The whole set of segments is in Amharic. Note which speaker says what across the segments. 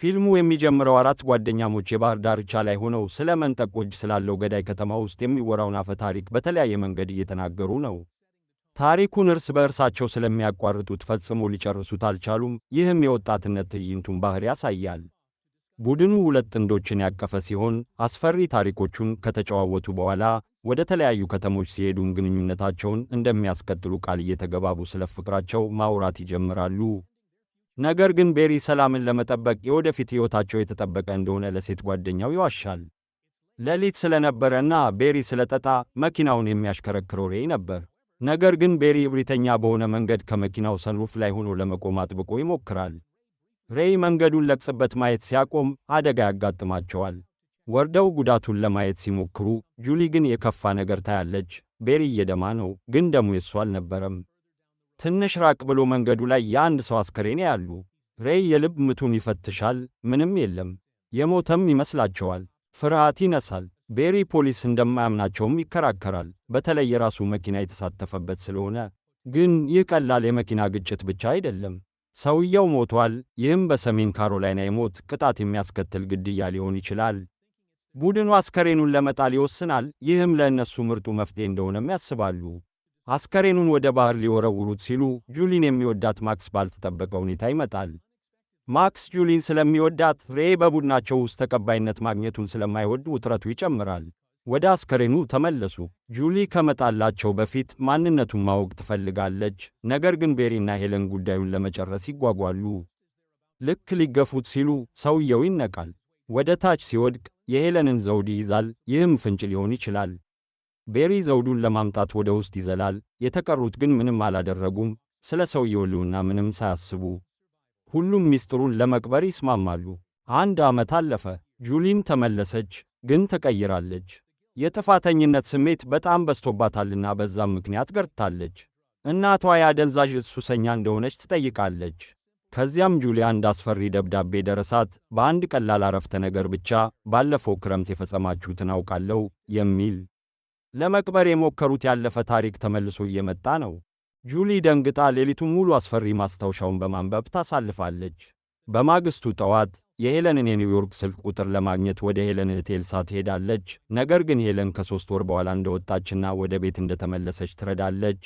Speaker 1: ፊልሙ የሚጀምረው አራት ጓደኛሞች የባህር ዳርቻ ላይ ሆነው ስለ መንጠቆ እጅ ስላለው ገዳይ ከተማ ውስጥ የሚወራውን አፈ ታሪክ በተለያየ መንገድ እየተናገሩ ነው። ታሪኩን እርስ በእርሳቸው ስለሚያቋርጡት ፈጽሞ ሊጨርሱት አልቻሉም። ይህም የወጣትነት ትዕይንቱን ባህሪ ያሳያል። ቡድኑ ሁለት ጥንዶችን ያቀፈ ሲሆን አስፈሪ ታሪኮቹን ከተጨዋወቱ በኋላ ወደ ተለያዩ ከተሞች ሲሄዱም ግንኙነታቸውን እንደሚያስቀጥሉ ቃል እየተገባቡ ስለ ፍቅራቸው ማውራት ይጀምራሉ። ነገር ግን ቤሪ ሰላምን ለመጠበቅ የወደፊት ሕይወታቸው የተጠበቀ እንደሆነ ለሴት ጓደኛው ይዋሻል። ሌሊት ስለነበረና ቤሪ ስለጠጣ መኪናውን የሚያሽከረክረው ሬይ ነበር። ነገር ግን ቤሪ እብሪተኛ በሆነ መንገድ ከመኪናው ሰንሩፍ ላይ ሆኖ ለመቆም አጥብቆ ይሞክራል። ሬይ መንገዱን ለቅጽበት ማየት ሲያቆም አደጋ ያጋጥማቸዋል። ወርደው ጉዳቱን ለማየት ሲሞክሩ ጁሊ ግን የከፋ ነገር ታያለች። ቤሪ እየደማ ነው፣ ግን ደሙ የሱ አልነበረም። ትንሽ ራቅ ብሎ መንገዱ ላይ የአንድ ሰው አስከሬን ያያሉ። ሬይ የልብ ምቱን ይፈትሻል፣ ምንም የለም። የሞተም ይመስላቸዋል። ፍርሃት ይነሳል። ቤሪ ፖሊስ እንደማያምናቸውም ይከራከራል፣ በተለይ የራሱ መኪና የተሳተፈበት ስለሆነ። ግን ይህ ቀላል የመኪና ግጭት ብቻ አይደለም። ሰውየው ሞቷል። ይህም በሰሜን ካሮላይና የሞት ቅጣት የሚያስከትል ግድያ ሊሆን ይችላል። ቡድኑ አስከሬኑን ለመጣል ይወስናል። ይህም ለእነሱ ምርጡ መፍትሄ እንደሆነም ያስባሉ። አስከሬኑን ወደ ባህር ሊወረውሩት ሲሉ ጁሊን የሚወዳት ማክስ ባልተጠበቀ ሁኔታ ይመጣል። ማክስ ጁሊን ስለሚወዳት ሬይ በቡድናቸው ውስጥ ተቀባይነት ማግኘቱን ስለማይወድ ውጥረቱ ይጨምራል። ወደ አስከሬኑ ተመለሱ። ጁሊ ከመጣላቸው በፊት ማንነቱን ማወቅ ትፈልጋለች። ነገር ግን ቤሪና ሄለን ጉዳዩን ለመጨረስ ይጓጓሉ። ልክ ሊገፉት ሲሉ ሰውየው ይነቃል። ወደ ታች ሲወድቅ የሄለንን ዘውድ ይይዛል። ይህም ፍንጭ ሊሆን ይችላል። ቤሪ ዘውዱን ለማምጣት ወደ ውስጥ ይዘላል። የተቀሩት ግን ምንም አላደረጉም፣ ስለ ሰውየው ሕልውና ምንም ሳያስቡ። ሁሉም ሚስጥሩን ለመቅበር ይስማማሉ። 1 ዓመት አለፈ። ጁሊም ተመለሰች፣ ግን ተቀይራለች። የጥፋተኝነት ስሜት በጣም በዝቶባታልና በዛም ምክንያት ገርታለች። እናቷ የአደንዛዥ ዕፅ ሱሰኛ እንደሆነች ትጠይቃለች። ከዚያም ጁሊ አንድ አስፈሪ ደብዳቤ ደረሳት። በአንድ ቀላል አረፍተ ነገር ብቻ ባለፈው ክረምት የፈጸማችሁትን አውቃለሁ የሚል። ለመቅበር የሞከሩት ያለፈ ታሪክ ተመልሶ እየመጣ ነው። ጁሊ ደንግጣ ሌሊቱን ሙሉ አስፈሪ ማስታወሻውን በማንበብ ታሳልፋለች። በማግስቱ ጠዋት የሄለንን የኒውዮርክ ስልክ ቁጥር ለማግኘት ወደ ሄለን እህት ኤልሳ ትሄዳለች። ነገር ግን ሄለን ከ3 ወር በኋላ እንደወጣችና ወደ ቤት እንደተመለሰች ትረዳለች።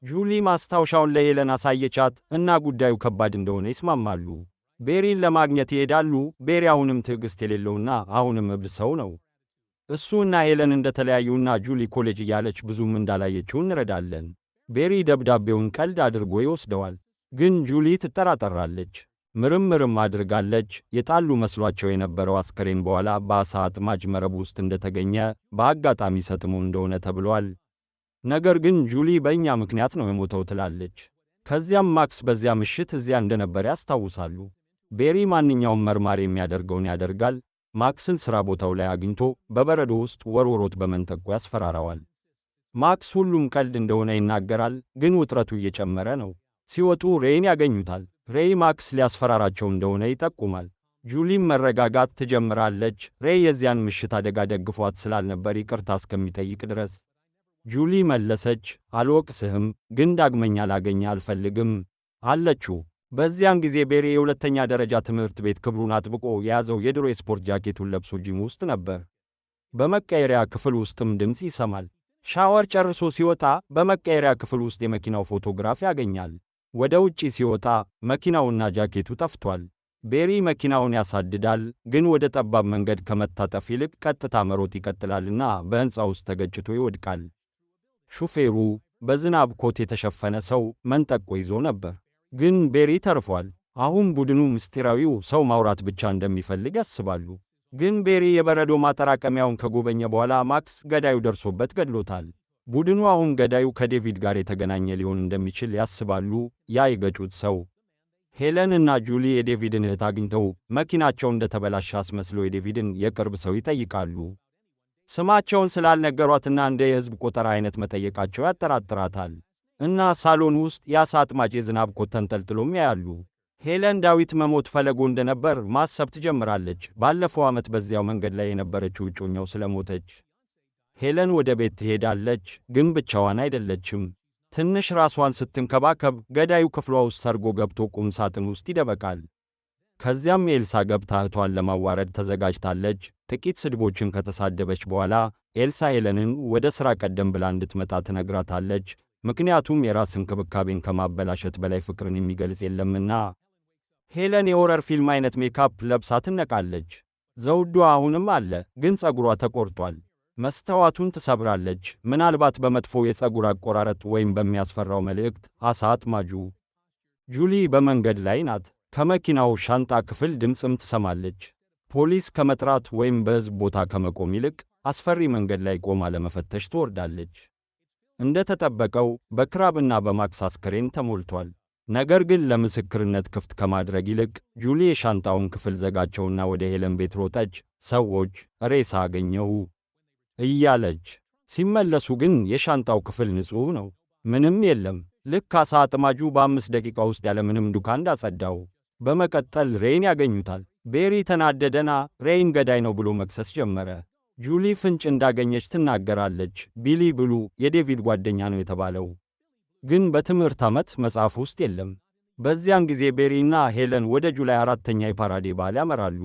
Speaker 1: ጁሊ ማስታወሻውን ለሄለን አሳየቻት እና ጉዳዩ ከባድ እንደሆነ ይስማማሉ። ቤሪን ለማግኘት ይሄዳሉ። ቤሪ አሁንም ትዕግሥት የሌለውና አሁንም እብድ ሰው ነው። እሱ እና ሄለን እንደተለያዩና ጁሊ ኮሌጅ እያለች ብዙም እንዳላየችው እንረዳለን። ቤሪ ደብዳቤውን ቀልድ አድርጎ ይወስደዋል። ግን ጁሊ ትጠራጠራለች። ምርምርም አድርጋለች። የጣሉ መስሏቸው የነበረው አስከሬን በኋላ በአሳ አጥማጅ መረብ ውስጥ እንደተገኘ በአጋጣሚ ሰጥሞ እንደሆነ ተብሏል። ነገር ግን ጁሊ በእኛ ምክንያት ነው የሞተው ትላለች። ከዚያም ማክስ በዚያ ምሽት እዚያ እንደነበረ ያስታውሳሉ። ቤሪ ማንኛውም መርማሪ የሚያደርገውን ያደርጋል። ማክስን ሥራ ቦታው ላይ አግኝቶ በበረዶ ውስጥ ወርውሮት በመንጠቆ ያስፈራራዋል። ማክስ ሁሉም ቀልድ እንደሆነ ይናገራል፣ ግን ውጥረቱ እየጨመረ ነው። ሲወጡ ሬይን ያገኙታል። ሬይ ማክስ ሊያስፈራራቸው እንደሆነ ይጠቁማል። ጁሊም መረጋጋት ትጀምራለች። ሬይ የዚያን ምሽት አደጋ ደግፏት ስላልነበር ይቅርታ እስከሚጠይቅ ድረስ። ጁሊ መለሰች፣ አልወቅስህም፣ ግን ዳግመኛ ላገኘ አልፈልግም አለችው። በዚያን ጊዜ ቤሪ የሁለተኛ ደረጃ ትምህርት ቤት ክብሩን አጥብቆ የያዘው የድሮ የስፖርት ጃኬቱን ለብሶ ጂም ውስጥ ነበር። በመቀየሪያ ክፍል ውስጥም ድምፅ ይሰማል። ሻወር ጨርሶ ሲወጣ በመቀየሪያ ክፍል ውስጥ የመኪናው ፎቶግራፍ ያገኛል። ወደ ውጪ ሲወጣ መኪናውና ጃኬቱ ጠፍቷል። ቤሪ መኪናውን ያሳድዳል፣ ግን ወደ ጠባብ መንገድ ከመታጠፍ ይልቅ ቀጥታ መሮጥ ይቀጥላልና በሕንፃ ውስጥ ተገጭቶ ይወድቃል። ሹፌሩ በዝናብ ኮት የተሸፈነ ሰው መንጠቆ ይዞ ነበር። ግን ቤሪ ተርፏል። አሁን ቡድኑ ምስጢራዊው ሰው ማውራት ብቻ እንደሚፈልግ ያስባሉ። ግን ቤሪ የበረዶ ማጠራቀሚያውን ከጎበኘ በኋላ ማክስ ገዳዩ ደርሶበት ገድሎታል። ቡድኑ አሁን ገዳዩ ከዴቪድ ጋር የተገናኘ ሊሆን እንደሚችል ያስባሉ። ያ የገጩት ሰው ሄለን እና ጁሊ የዴቪድን እህት አግኝተው መኪናቸው እንደተበላሸ አስመስለው የዴቪድን የቅርብ ሰው ይጠይቃሉ። ስማቸውን ስላልነገሯትና እንደ የሕዝብ ቆጠራ አይነት መጠየቃቸው ያጠራጥራታል። እና ሳሎን ውስጥ የአሳ አጥማጅ የዝናብ ኮት ተንጠልጥሎም ያያሉ። ሄለን ዳዊት መሞት ፈለጎ እንደነበር ማሰብ ትጀምራለች። ባለፈው ዓመት በዚያው መንገድ ላይ የነበረችው እጮኛው ስለሞተች። ሄለን ወደ ቤት ትሄዳለች፣ ግን ብቻዋን አይደለችም። ትንሽ ራሷን ስትንከባከብ ገዳዩ ክፍሏ ውስጥ ሰርጎ ገብቶ ቁም ሳጥን ውስጥ ይደበቃል። ከዚያም ኤልሳ ገብታ እህቷን ለማዋረድ ተዘጋጅታለች። ጥቂት ስድቦችን ከተሳደበች በኋላ ኤልሳ ሄለንን ወደ ሥራ ቀደም ብላ እንድትመጣ ትነግራታለች። ምክንያቱም የራስ እንክብካቤን ከማበላሸት በላይ ፍቅርን የሚገልጽ የለምና። ሄለን የሆረር ፊልም አይነት ሜካፕ ለብሳ ትነቃለች። ዘውዷ አሁንም አለ፣ ግን ፀጉሯ ተቆርጧል። መስተዋቱን ትሰብራለች፣ ምናልባት በመጥፎ የፀጉር አቆራረጥ ወይም በሚያስፈራው መልእክት። አሳ አጥማጁ ጁሊ በመንገድ ላይ ናት። ከመኪናው ሻንጣ ክፍል ድምፅም ትሰማለች። ፖሊስ ከመጥራት ወይም በሕዝብ ቦታ ከመቆም ይልቅ አስፈሪ መንገድ ላይ ቆማ ለመፈተሽ ትወርዳለች። እንደ ተጠበቀው በክራብና በማክስ አስከሬን ተሞልቷል። ነገር ግን ለምስክርነት ክፍት ከማድረግ ይልቅ ጁሊ የሻንጣውን ክፍል ዘጋቸውና ወደ ሄለን ቤት ሮጠች። ሰዎች ሬሳ አገኘሁ እያለች ሲመለሱ ግን የሻንጣው ክፍል ንጹሕ ነው፣ ምንም የለም። ልክ አሳ አጥማጁ በ5 ደቂቃ ውስጥ ያለምንም ዱካ እንዳጸዳው። በመቀጠል ሬይን ያገኙታል። ቤሪ ተናደደና ሬይን ገዳይ ነው ብሎ መክሰስ ጀመረ። ጁሊ ፍንጭ እንዳገኘች ትናገራለች። ቢሊ ብሉ የዴቪድ ጓደኛ ነው የተባለው ግን በትምህርት ዓመት መጽሐፍ ውስጥ የለም። በዚያን ጊዜ ቤሪና ሄለን ወደ ጁላይ 4ኛ የፓራዴ በዓል ያመራሉ።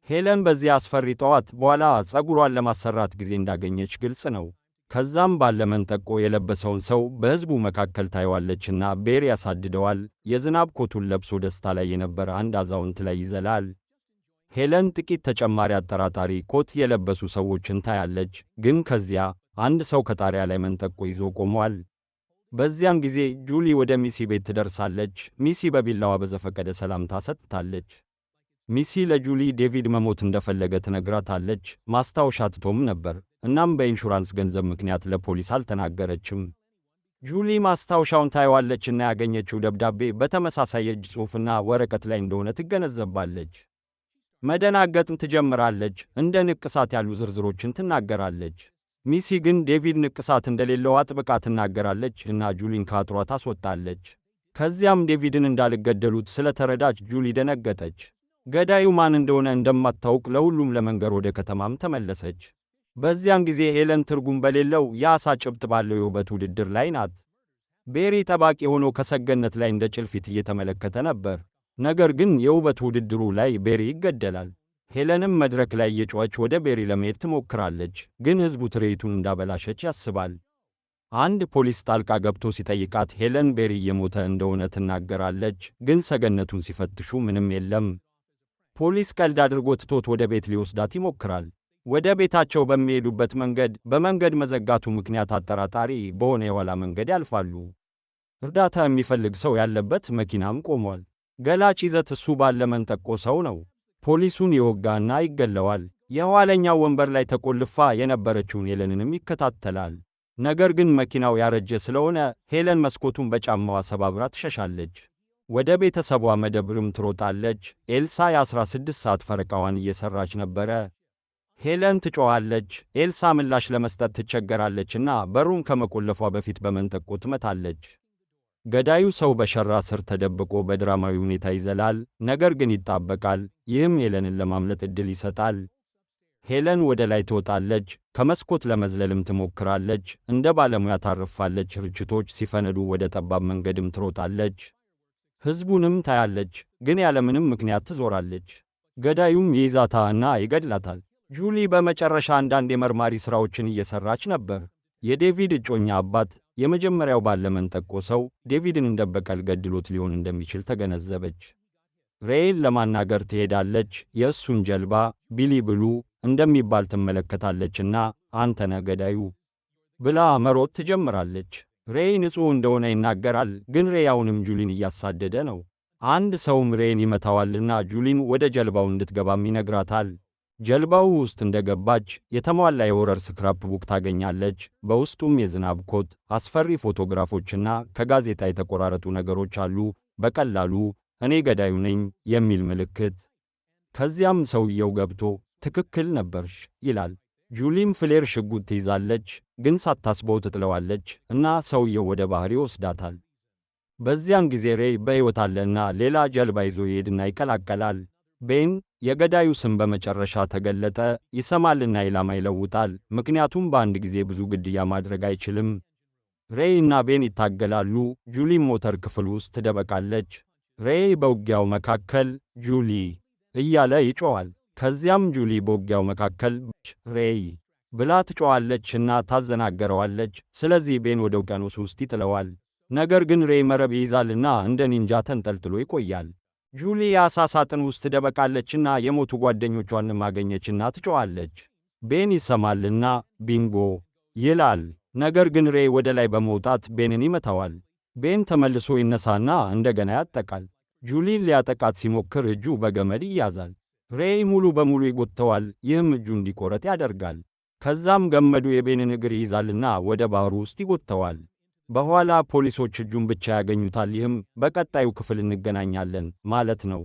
Speaker 1: ሄለን በዚያ አስፈሪ ጠዋት በኋላ ፀጉሯን ለማሰራት ጊዜ እንዳገኘች ግልጽ ነው። ከዛም ባለ መንጠቆ የለበሰውን ሰው በሕዝቡ መካከል ታየዋለችና ቤሪ ያሳድደዋል። የዝናብ ኮቱን ለብሶ ደስታ ላይ የነበረ አንድ አዛውንት ላይ ይዘላል። ሄለን ጥቂት ተጨማሪ አጠራጣሪ ኮት የለበሱ ሰዎችን ታያለች፣ ግን ከዚያ አንድ ሰው ከጣሪያ ላይ መንጠቆ ይዞ ቆሟል። በዚያን ጊዜ ጁሊ ወደ ሚሲ ቤት ትደርሳለች። ሚሲ በቢላዋ በዘፈቀደ ሰላምታ ሰጥታለች። ሚሲ ለጁሊ ዴቪድ መሞት እንደፈለገ ትነግራታለች። ማስታወሻ ትቶም ነበር፣ እናም በኢንሹራንስ ገንዘብ ምክንያት ለፖሊስ አልተናገረችም። ጁሊ ማስታወሻውን ታየዋለችና ያገኘችው ደብዳቤ በተመሳሳይ የእጅ ጽሑፍና ወረቀት ላይ እንደሆነ ትገነዘባለች። መደናገጥም ትጀምራለች። እንደ ንቅሳት ያሉ ዝርዝሮችን ትናገራለች። ሚሲ ግን ዴቪድ ንቅሳት እንደሌለው አጥብቃ ትናገራለች እና ጁሊን ከአጥሯ ታስወጣለች። ከዚያም ዴቪድን እንዳልገደሉት ስለተረዳች ጁሊ ደነገጠች። ገዳዩ ማን እንደሆነ እንደማታውቅ ለሁሉም ለመንገር ወደ ከተማም ተመለሰች። በዚያን ጊዜ ሄለን ትርጉም በሌለው የዓሣ ጭብጥ ባለው የውበት ውድድር ላይ ናት። ቤሪ ጠባቂ ሆኖ ከሰገነት ላይ እንደ ጭልፊት እየተመለከተ ነበር። ነገር ግን የውበት ውድድሩ ላይ ቤሪ ይገደላል። ሄለንም መድረክ ላይ እየጮኸች ወደ ቤሪ ለመሄድ ትሞክራለች፣ ግን ሕዝቡ ትርኢቱን እንዳበላሸች ያስባል። አንድ ፖሊስ ጣልቃ ገብቶ ሲጠይቃት ሄለን ቤሪ እየሞተ እንደሆነ ትናገራለች፣ ግን ሰገነቱን ሲፈትሹ ምንም የለም። ፖሊስ ቀልድ አድርጎ ትቶት ወደ ቤት ሊወስዳት ይሞክራል። ወደ ቤታቸው በሚሄዱበት መንገድ በመንገድ መዘጋቱ ምክንያት አጠራጣሪ በሆነ የኋላ መንገድ ያልፋሉ። እርዳታ የሚፈልግ ሰው ያለበት መኪናም ቆሟል። ገላጭ ይዘት እሱ ባለ መንጠቆ ሰው ነው። ፖሊሱን ይወጋና ይገለዋል። የኋለኛው ወንበር ላይ ተቆልፋ የነበረችውን ሄለንንም ይከታተላል። ነገር ግን መኪናው ያረጀ ስለሆነ ሄለን መስኮቱን በጫማዋ ሰባብራ ትሸሻለች። ወደ ቤተሰቧ መደብርም ትሮጣለች። ኤልሳ የ16 ሰዓት ፈረቃዋን እየሰራች ነበረ። ሄለን ትጮኻለች። ኤልሳ ምላሽ ለመስጠት ትቸገራለችና በሩን ከመቆለፏ በፊት በመንጠቆ ትመታለች። ገዳዩ ሰው በሸራ ስር ተደብቆ በድራማዊ ሁኔታ ይዘላል፣ ነገር ግን ይጣበቃል። ይህም ሄለንን ለማምለጥ ዕድል ይሰጣል። ሄለን ወደ ላይ ትወጣለች፣ ከመስኮት ለመዝለልም ትሞክራለች። እንደ ባለሙያ ታርፋለች። ርችቶች ሲፈነዱ ወደ ጠባብ መንገድም ትሮጣለች። ሕዝቡንም ታያለች፣ ግን ያለምንም ምክንያት ትዞራለች። ገዳዩም ይይዛታና ይገድላታል። ጁሊ በመጨረሻ አንዳንድ የመርማሪ ሥራዎችን እየሠራች ነበር። የዴቪድ እጮኛ አባት የመጀመሪያው ባለመንጠቆ ሰው ዴቪድን እንደ በቀል ገድሎት ሊሆን እንደሚችል ተገነዘበች። ሬይን ለማናገር ትሄዳለች። የእሱን ጀልባ ቢሊ ብሉ እንደሚባል ትመለከታለችና አንተ ነህ ገዳዩ ብላ መሮጥ ትጀምራለች። ሬይ ንጹሕ እንደሆነ ይናገራል፣ ግን ሬይ አሁንም ጁሊን እያሳደደ ነው። አንድ ሰውም ሬይን ይመታዋልና ጁሊን ወደ ጀልባው እንድትገባም ይነግራታል። ጀልባው ውስጥ እንደገባች የተሟላ የሆረር ስክራፕ ቡክ ታገኛለች። በውስጡም የዝናብ ኮት፣ አስፈሪ ፎቶግራፎችና ከጋዜጣ የተቆራረጡ ነገሮች አሉ። በቀላሉ እኔ ገዳዩ ነኝ የሚል ምልክት። ከዚያም ሰውየው ገብቶ ትክክል ነበርሽ ይላል። ጁሊም ፍሌር ሽጉጥ ትይዛለች፣ ግን ሳታስበው ትጥለዋለች እና ሰውየው ወደ ባህር ይወስዳታል። በዚያን ጊዜ ሬይ በሕይወት አለና ሌላ ጀልባ ይዞ ይሄድና ይቀላቀላል። ቤን የገዳዩ ስም በመጨረሻ ተገለጠ። ይሰማልና ኢላማ ይለውጣል፣ ምክንያቱም በአንድ ጊዜ ብዙ ግድያ ማድረግ አይችልም። ሬይ እና ቤን ይታገላሉ። ጁሊም ሞተር ክፍል ውስጥ ትደበቃለች። ሬይ በውጊያው መካከል ጁሊ እያለ ይጮዋል። ከዚያም ጁሊ በውጊያው መካከል ሬይ ብላ ትጮዋለችና ታዘናገረዋለች። ስለዚህ ቤን ወደ ውቅያኖስ ውስጥ ይጥለዋል። ነገር ግን ሬይ መረብ ይይዛልና እንደ ኒንጃ ተንጠልጥሎ ይቆያል። ጁሊ የዓሣ ሳጥን ውስጥ ትደበቃለችና የሞቱ ጓደኞቿንም አገኘችና ትጮዋለች። ቤን ይሰማልና ቢንጎ ይላል። ነገር ግን ሬይ ወደ ላይ በመውጣት ቤንን ይመታዋል። ቤን ተመልሶ ይነሳና እንደገና ያጠቃል። ጁሊን ሊያጠቃት ሲሞክር እጁ በገመድ ይያዛል። ሬይ ሙሉ በሙሉ ይጎትተዋል፣ ይህም እጁ እንዲቆረጥ ያደርጋል። ከዛም ገመዱ የቤንን እግር ይይዛልና ወደ ባህሩ ውስጥ ይጎትተዋል። በኋላ ፖሊሶች እጁን ብቻ ያገኙታል። ይህም በቀጣዩ ክፍል እንገናኛለን ማለት ነው።